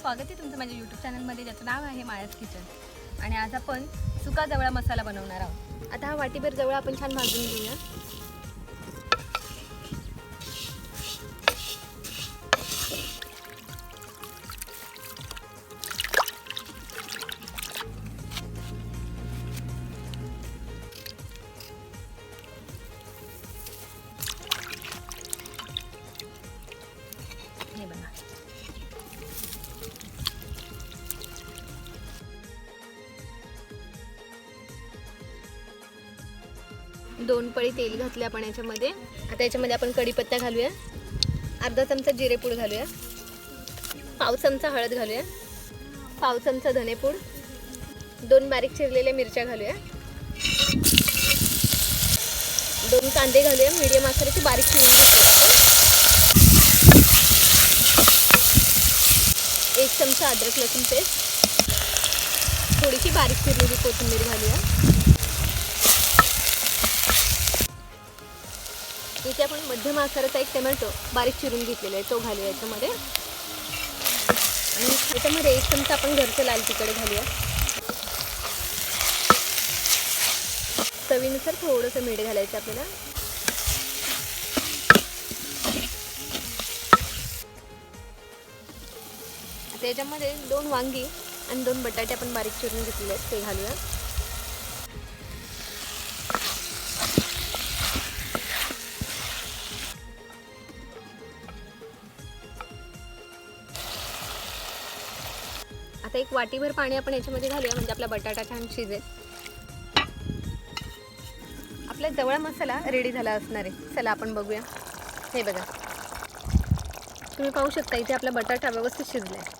स्वागत आहे तुमचं माझ्या यूट्यूब चॅनलमध्ये, ज्याचं नाव आहे मायाज किचन. आणि आज आपण सुका जवळा मसाला बनवणार आहोत. आता हा वाटीभर जवळा आपण छान भाजून घेऊया. हे बघा, दोन पळी तेल घातले आपण याच्यामध्ये. आता याच्यामध्ये आपण कढीपत्ता घालूया, अर्धा चमचा जिरेपूड घालूया, पाव चमचा हळद घालूया, पाव चमचा धनेपूड, 2 बारीक चिरलेल्या मिरच्या घालूया, 2 कांदे घालूया मीडियम आकाराचे बारीक चिरून घेतले. 1 चमचा अद्रक लसूण पेस्ट, थोडीशी बारीक चिरलेली कोथिंबीर घालूया. इथे आपण मध्यम आकाराचा एक टोमॅटो बारीक चिरून घेतलेला आहे, तो घालूया याच्यामध्ये. आणि याच्यामध्ये 1 चमचा आपण घरचं लाल तिखट घालूया. चवीनुसार थोडंसं मीठ घालायचं आपल्याला. आता याच्यामध्ये 2 वांगी आणि 2 बटाटे आपण बारीक चिरून घेतलेले आहेत, ते घालूया. आता 1 वाटीभर पाणी आपण याच्यामध्ये घालूया, म्हणजे आपला बटाटा छान शिजेल. आपला जवळा मसाला रेडी झाला असणार आहे. चला आपण बघूया. हे बघा, तुम्ही पाहू शकता इथे आपला बटाटा व्यवस्थित शिजला आहे.